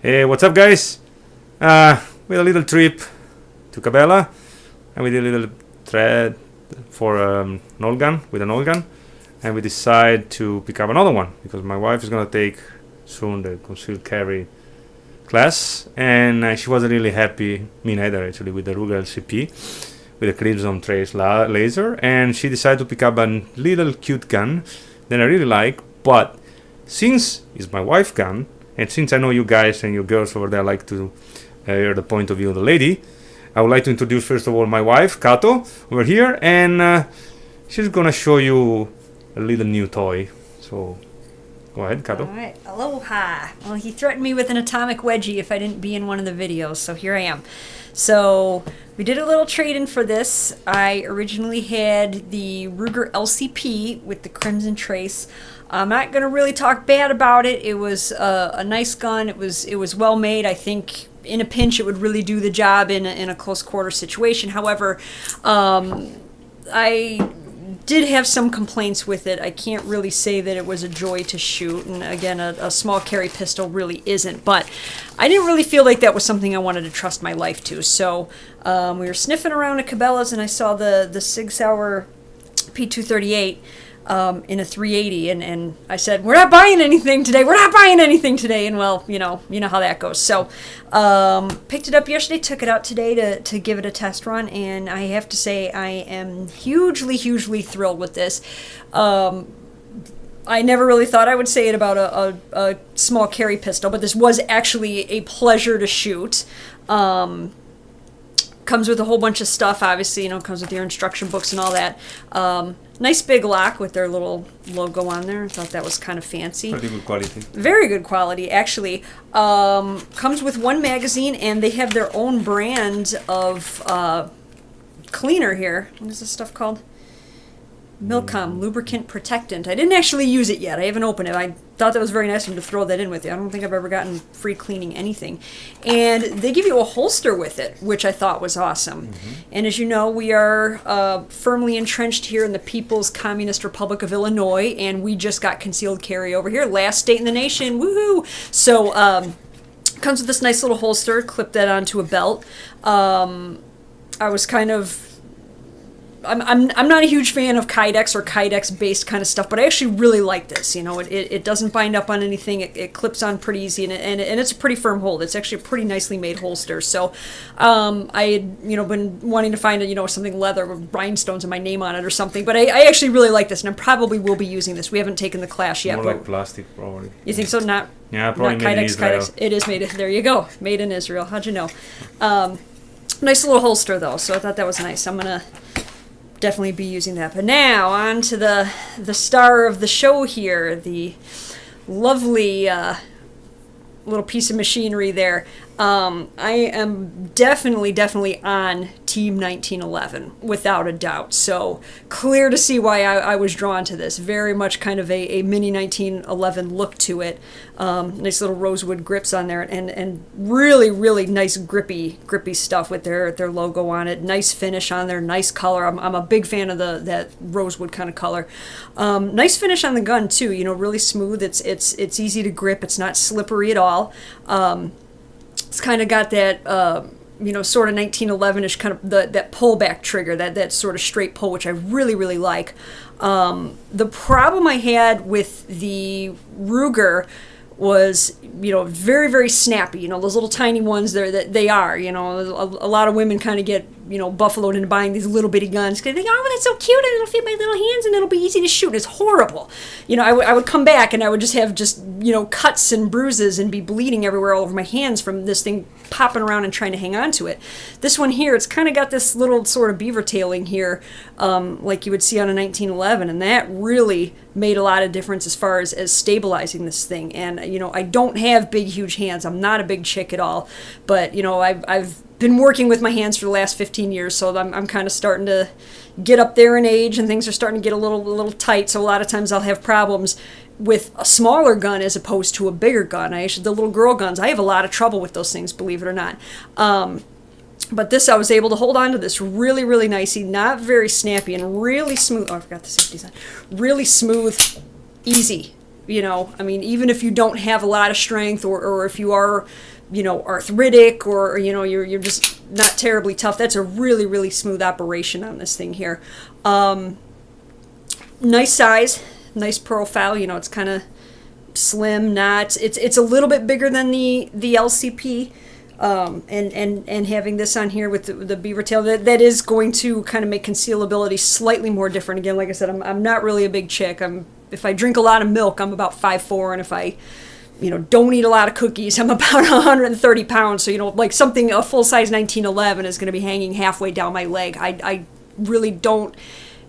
Hey, what's up, guys? We had a little trip to Cabela, and we did a little thread for an old gun with an old gun, and we decided to pick up another one because my wife is gonna take soon the concealed carry class, and she wasn't really happy, me neither actually, with the Ruger LCP with a Crimson Trace laser, and she decided to pick up a little cute gun that I really like, but since it's my wife's gun, and since I know you guys and you girls over there like to hear the point of view of the lady, I would like to introduce first of all my wife, Kato, over here, and she's gonna show you a little new toy. So go ahead, Kato. All right, aloha. Well, he threatened me with an atomic wedgie if I didn't be in one of the videos, so here I am. So we did a little trade-in for this. I originally had the Ruger LCP with the Crimson Trace. I'm not going to really talk bad about it. It was a nice gun. It was well made. I think in a pinch it would really do the job in a close quarter situation. However, I did have some complaints with it. I can't really say that it was a joy to shoot, and again, a small carry pistol really isn't, but I didn't really feel like that was something I wanted to trust my life to. So we were sniffing around at Cabela's, and I saw the Sig Sauer p238 in a 380, and I said, we're not buying anything today, and well, you know how that goes. So picked it up yesterday, took it out today to give it a test run, and I have to say I am hugely thrilled with this. I never really thought I would say it about a small carry pistol, but this was actually a pleasure to shoot. Comes with a whole bunch of stuff, obviously, comes with your instruction books and all that. Nice big lock with their little logo on there. I thought that was kind of fancy. Pretty good quality. Very good quality, actually. Comes with one magazine, and they have their own brand of cleaner here. What is this stuff called? Milcom lubricant protectant. I didn't actually use it yet. I haven't opened it. I thought that was very nice of them to throw that in with you. I don't think I've ever gotten free cleaning anything. And they give you a holster with it, which I thought was awesome. Mm-hmm. And as you know, we are firmly entrenched here in the People's Communist Republic of Illinois, and we just got concealed carry over here. Last state in the nation. Woohoo! So comes with this nice little holster. Clip that onto a belt. I was kind of I'm not a huge fan of Kydex or Kydex-based kind of stuff, but I actually really like this. It doesn't bind up on anything. It clips on pretty easy, and it's a pretty firm hold. It's actually a pretty nicely made holster. So I had been wanting to find something leather with rhinestones and my name on it or something. But I actually really like this, and I probably will be using this. We haven't taken the class yet. More like plastic, probably. You think so? Not probably not made in Kydex. Israel. Kydex. It is made. There you go. Made in Israel. How'd you know? Nice little holster though. So I thought that was nice. I'm gonna definitely be using that. But now on to the star of the show here, the lovely little piece of machinery there. I am definitely on Team 1911, without a doubt. So clear to see why I was drawn to this. Very much kind of a mini 1911 look to it. Nice little rosewood grips on there, and really nice grippy stuff with their logo on it. Nice finish on there, nice color. I'm a big fan of that rosewood kind of color. Nice finish on the gun too. Really smooth. It's easy to grip. It's not slippery at all. It's kind of got that, sort of 1911-ish kind of that pullback trigger, that sort of straight pull, which I really like. The problem I had with the Ruger was, very snappy. Those little tiny ones there that they are. A lot of women kind of get, buffaloed into buying these little bitty guns because they think, oh, that's so cute and it'll fit my little hands and it'll be easy to shoot. And it's horrible. I would come back and I would just have cuts and bruises and be bleeding everywhere all over my hands from this thing popping around and trying to hang on to it. This one here, it's kind of got this little sort of beaver tailing here, like you would see on a 1911, and that really made a lot of difference as far as stabilizing this thing. And I don't have big huge hands. I'm not a big chick at all, but I've been working with my hands for the last 15 years, so I'm kind of starting to get up there in age, and things are starting to get a little tight. So a lot of times I'll have problems with a smaller gun as opposed to a bigger gun. The little girl guns, I have a lot of trouble with those things, believe it or not. But this, I was able to hold on to this really nicely, not very snappy, and really smooth. Oh, I forgot the safety sign. Really smooth, easy. you know, I mean, even if you don't have a lot of strength, or if you are, you know, arthritic, or you know, you're just not terribly tough, that's a really, really smooth operation on this thing here. Nice size, nice profile. You know, it's kind of slim, not. It's a little bit bigger than the LCP. And having this on here with the beaver tail, that is going to kind of make concealability slightly more different. Again, like I said, I'm not really a big chick. If I drink a lot of milk, I'm about 5'4", and if I, you know, don't eat a lot of cookies, I'm about 130 pounds. So, you know, like a full-size 1911 is going to be hanging halfway down my leg. I really don't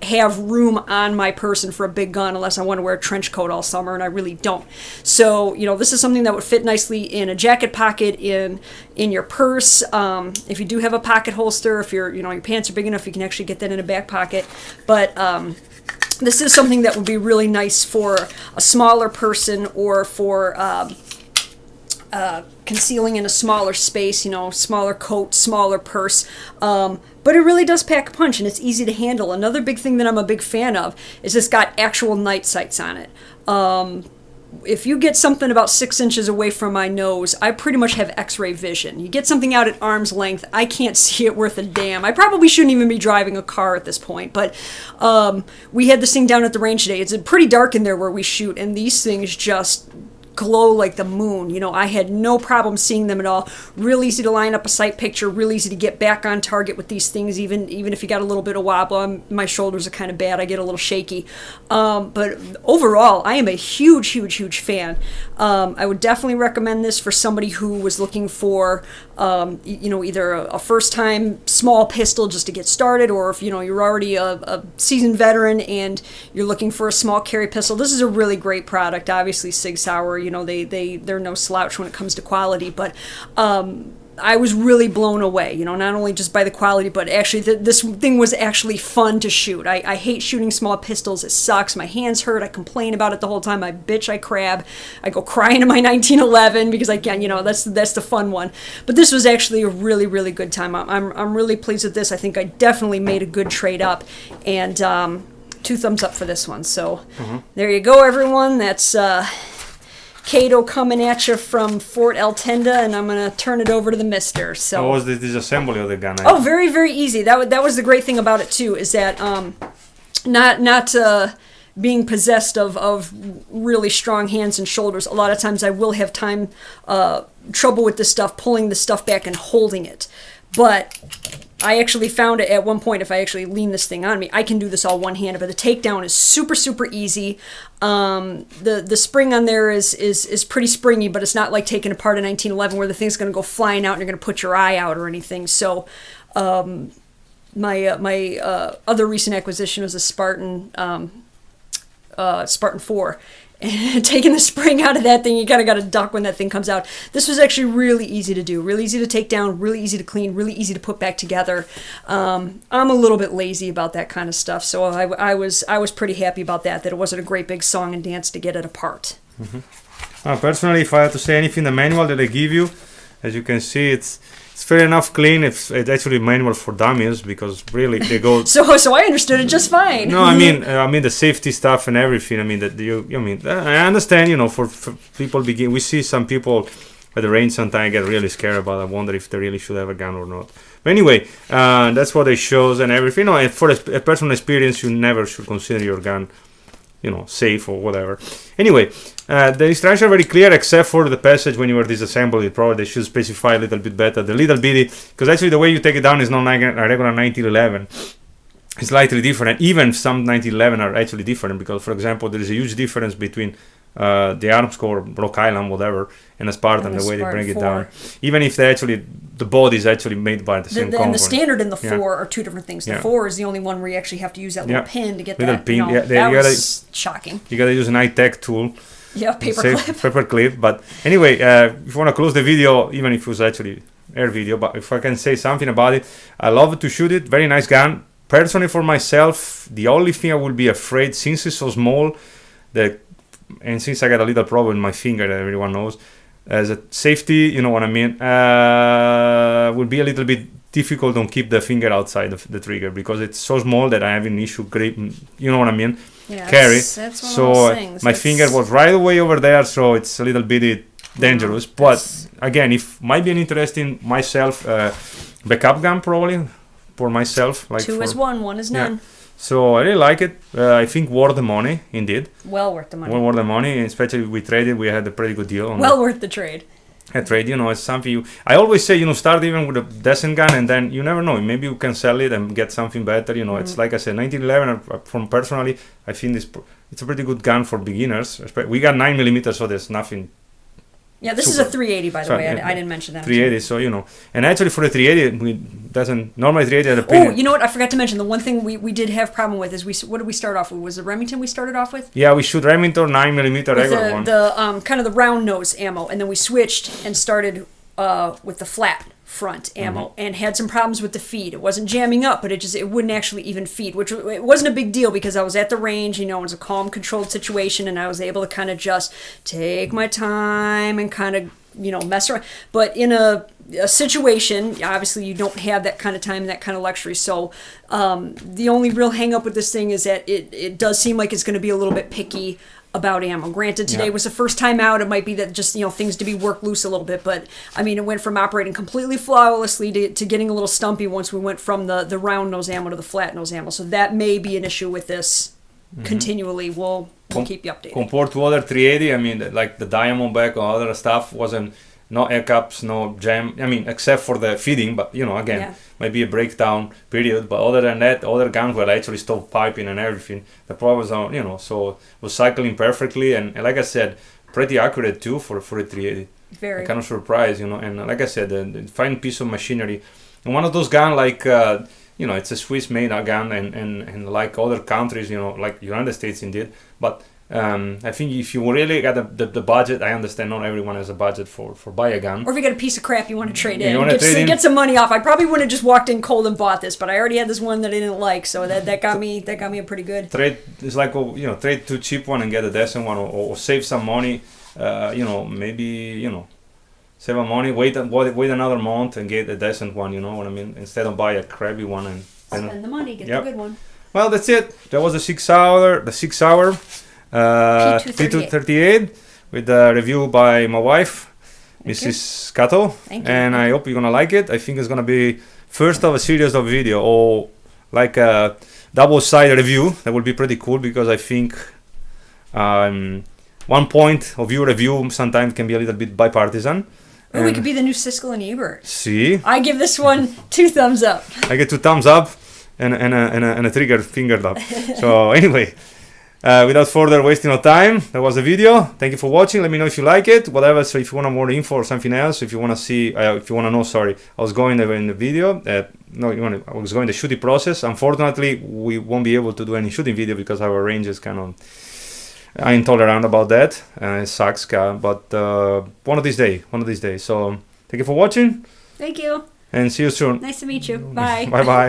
have room on my person for a big gun unless I want to wear a trench coat all summer, and I really don't. So, you know, this is something that would fit nicely in a jacket pocket, in your purse. If you do have a pocket holster, if your pants are big enough, you can actually get that in a back pocket. But this is something that would be really nice for a smaller person, or for concealing in a smaller space, you know, smaller coat, smaller purse. But it really does pack a punch, and it's easy to handle. Another big thing that I'm a big fan of is it's got actual night sights on it. If you get something about 6 inches away from my nose, I pretty much have x-ray vision. You get something out at arm's length, I can't see it worth a damn. I probably shouldn't even be driving a car at this point, but we had this thing down at the range today. It's pretty dark in there where we shoot, and these things just glow like the moon. You know, I had no problem seeing them at all. Real easy to line up a sight picture, real easy to get back on target with these things, even if you got a little bit of wobble. My shoulders are kind of bad, I get a little shaky. But overall, I am a huge fan. I would definitely recommend this for somebody who was looking for you know, either a first time small pistol just to get started, or if, you know, you're already a seasoned veteran and you're looking for a small carry pistol. This is a really great product. Obviously, Sig Sauer, you know, they're no slouch when it comes to quality, but I was really blown away, you know, not only just by the quality, but actually this thing was actually fun to shoot. I hate shooting small pistols. It sucks. My hands hurt. I complain about it the whole time. I bitch, I crab. I go crying to my 1911 because I can't, you know, that's the fun one. But this was actually a really, really good time. I'm really pleased with this. I think I definitely made a good trade up, and 2 thumbs up for this one. So there you go, everyone. That's Kato coming at you from Fort El Tenda, and I'm going to turn it over to the mister. So, how was the disassembly of the gun? Oh, very, very easy. That was the great thing about it, too, is that not being possessed of really strong hands and shoulders, a lot of times I will have trouble with this stuff, pulling the stuff back and holding it. But I actually found it at one point, if I actually lean this thing on me, I can do this all one-handed, but the takedown is super, super easy. The spring on there is pretty springy, but it's not like taking apart a 1911 where the thing's going to go flying out and you're going to put your eye out or anything. So my other recent acquisition was a Spartan 4. And taking the spring out of that thing, you kind of got to duck when that thing comes out. This was actually really easy to do, really easy to take down, really easy to clean, really easy to put back together. I'm a little bit lazy about that kind of stuff, so I was pretty happy about that it wasn't a great big song and dance to get it apart. Personally, if I had to say anything, the manual that they give you, as you can see, it's fair enough clean. It's actually a manual for dummies, because really they go. So I understood it just fine. No, I mean the safety stuff and everything. I mean I understand. You know, for people we see some people at the range sometimes get really scared about. I wonder if they really should have a gun or not. But anyway, that's what it shows and everything. You know, and for a personal experience, you never should consider your gun, you know, safe or whatever. Anyway, the instructions are very clear, except for the passage when you were disassembling it. Probably they should specify a little bit better. The little bitty, because actually the way you take it down is not like a regular 1911. It's slightly different. Even some 1911 are actually different, because, for example, there is a huge difference between the Armscore, Rock Island, whatever, and a Spartan, the way they bring it down. Even if the body is actually made by the same component. And the standard and the 4 are 2 different things. The 4 is the only one where you actually have to use that little pin to get that. Pin. That was shocking. You gotta use an high-tech tool. Yeah, paper clip. But anyway, if you want to close the video, even if it was actually air video, but if I can say something about it, I love to shoot it. Very nice gun. Personally, for myself, the only thing I would be afraid, since it's so small, and since I got a little problem with my finger that everyone knows, as a safety, you know what I mean, would be a little bit difficult to keep the finger outside of the trigger, because it's so small that I have an issue gripping, you know what I mean. Yeah, carry. that's one of So those things. my That's- finger was right away over there, so it's a little bit dangerous. But again, if might be an interesting myself backup gun probably for myself. Like two for, is one is yeah. none. So I really like it. I think worth the money, indeed. Well worth the money. Well worth the money, and especially we traded. We had a pretty good deal on Well worth the trade. a trade. You know, it's something I always say. You know, start even with a decent gun, and then you never know. Maybe you can sell it and get something better. You know, it's like I said, 1911. From personally, I think it's a pretty good gun for beginners. We got 9mm, so there's nothing. Yeah, this is Super. a 380, by the Sorry, way. yeah, I didn't mention that. 380. So you know, and actually for the 380, we doesn't normally 380 had a Oh, pin. you know what? I forgot to mention. The one thing we did have problem with is what did we start off with? Was it Remington we started off with? Yeah, we shoot Remington 9mm With regular one. the kind of the round nose ammo, and then we switched and started with the flat front ammo, and had some problems with the feed. It wasn't jamming up, but it wouldn't actually even feed, which it wasn't a big deal because I was at the range. You know, it was a calm, controlled situation, and I was able to kind of just take my time and kind of mess around. But in a situation, obviously you don't have that kind of time and that kind of luxury. So the only real hang up with this thing is that it does seem like it's going to be a little bit picky about ammo. Granted, today was the first time out. It might be that just things to be worked loose a little bit, but I mean, it went from operating completely flawlessly to getting a little stumpy once we went from the round nose ammo to the flat nose ammo. So that may be an issue with this. Continually, we'll keep you updated. Compared to other 380, I mean, like the diamond back or other stuff wasn't no air caps, no jam. I mean, except for the feeding, but again, might be a breakdown period. But other than that, other guns were actually stove piping and everything. The problem was, so it was cycling perfectly, and like I said, pretty accurate too for a 380. Very. Kind of surprised, and like I said, the fine piece of machinery. And one of those guns like. It's a Swiss-made gun, and like other countries, like United States indeed. But I think if you really got the budget, I understand not everyone has a budget for buy a gun. Or if you got a piece of crap you want to trade You in, wanna trade in? get some money off. I probably wouldn't have just walked in cold and bought this, but I already had this one that I didn't like, so that got me a pretty good. Trade is like trade two cheap one and get a decent one, or save some money. Maybe save some money, wait another month and get a decent one, you know what I mean? Instead of buy a crappy one and spend the money, get the good one. Well, that's it. That was the Sig Sauer p238 with a review by my wife, Mrs. Kato. Thank you. And I hope you're gonna like it. I think it's gonna be first of a series of video, or like a double-sided review. That would be pretty cool because I think one point of view review sometimes can be a little bit bipartisan. Or we could be the new Siskel and Ebert. See, I give this one 2 thumbs up. I get 2 thumbs up and a trigger finger up. So anyway, without further wasting of time, that was the video. Thank you for watching. Let me know if you like it, whatever. So if you want more info or something else, if you want to see, if you want to know, sorry, I was going there in the video. I was going the shooting process. Unfortunately, we won't be able to do any shooting video because our range is kind of. I'm intolerant about that. It sucks, but one of these days. So thank you for watching. Thank you. And see you soon. Nice to meet you. Bye. Bye bye.